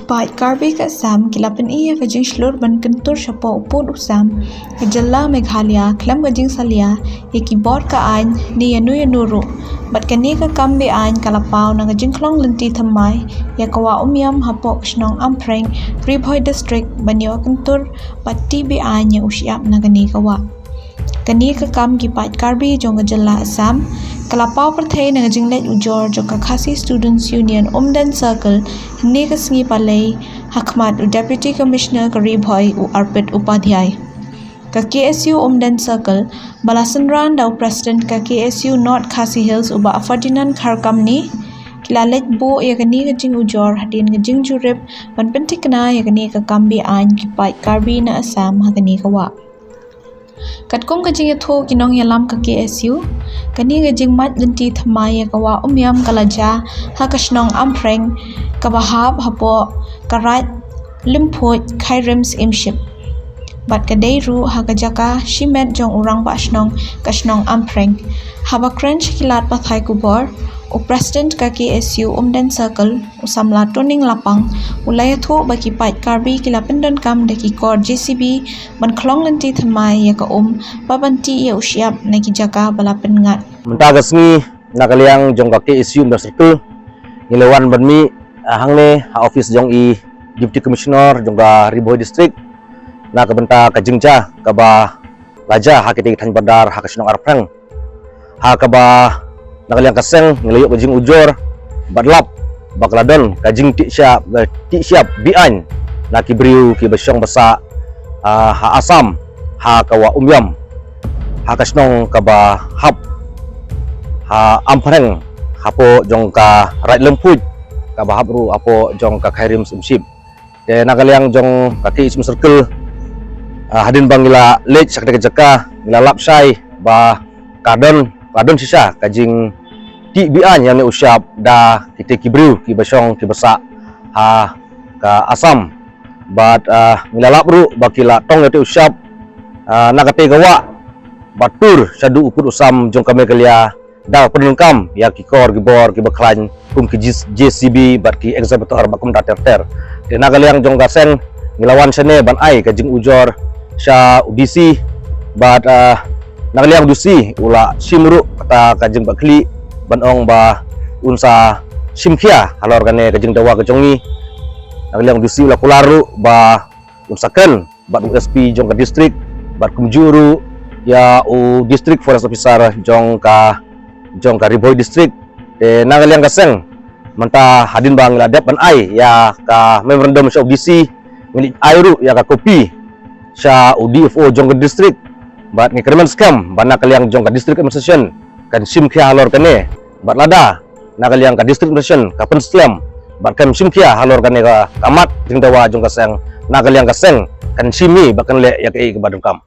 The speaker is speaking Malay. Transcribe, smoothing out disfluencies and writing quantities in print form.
Kipai karbi ka Assam kilapan iya kajing shlur ban kentur syapo upod Assam kajalla Meghalaya kelam kajing salia ya keyboard ka ain ni yanu ru bat kani ka kambi ain kalapau na kajing klong lenti thamai ya kawa umyam hapo kshnong ampreng Ribhoi district banyo kentur bat tibi ain ya usyap na kani kawa kani ka kam kipai karbi jong kajalla Assam kalapau perthai na kajing let ujor jong ka Khasi Students Union Umdan Circle hini ka sngi palai Hakmat Deputy Commissioner ka Ribhoi u Arpit Upadhyay ka KSU Umdan Circle balasan ran daw President ka KSU North Khasi Hills uba Ferdinand Kharkam ni kilalet bo ya kani kajing ujor hadin kajing jurip ban pentikna ya kani ka kambi ain kipai karbi na Assam ha kani kawa Katkum kajing yatho kinong yalam ka KSU kani kajing mat lenti thamai ya kawa umyam kalaja ha kashnong ampreng kabahab hapo karat limpot khairems imship bat kadai ru ha kajaka shimet jong urang bashnong kashnong ampreng haba crunch kilat pathai kubor u president ka KSU Umdan Circle usamla toning lapang ulaya tho baki pat karbi kilapendon kam daki kor JCB ban khlong lenti thamai ya ka babanti ya usyap na kijaka balapen ngat mentagasni nakaliang jong ka KSU Umdan Circle nilawan banmi hangne ha office jong i Deputy Commissioner jong ka Ribhoi district na kabenta kajingja kaba laja ha kiti than badar ha kasnong arprang ha kaba nakaliang kaseng nilayok kajing ujor badlap bakladon kajing ti siap bian na kibriu ki basyong basa ha asam ha kawa umyam ha kasnong kaba hap ha ampreng hapo jong ka right lemput kaba habru apo jong ka khairim simship de nakaliang jong ka KSU Circle hadin bangila lech sakde jaka ngila lapsai ba kadon sisa kajing ti bian yang usyap da kita kibriu ki basong ki basa ha ka asam bat milalap ru bakila tong itu usyap nakate gawa batur sadu uput usam jong kame kalia da penungkam ya ki kor ki bor ki baklan kum ki JCB bat ki executor bakum da ter de nakaliang jong gasen milawan sene ban ai kajing ujor sya udisi bat nakaliang dusi ula simru kata kajing bakli banong ba unsa simkhia halor kane kajing dawa kajongi nakaliang dusi ula kularu ba unsaken bat USP jong ka district bat kumjuru ya u district forest officer jong ka Ribhoi district de nakaliang kaseng manta hadin bang ladap ban ai ya ka memorandum sya UDC milik airu ya ka kopi sya UDFO jong ka district bat ngikremen scam ban nakaliang jong ka district administration kan simkhia halor kane bat lada nakaliang ka district administration ka penslam bat kam simkhia halor kane ka kamat jing dawa jong kaseng nakaliang kaseng kan simi bakan le ya ke badung kam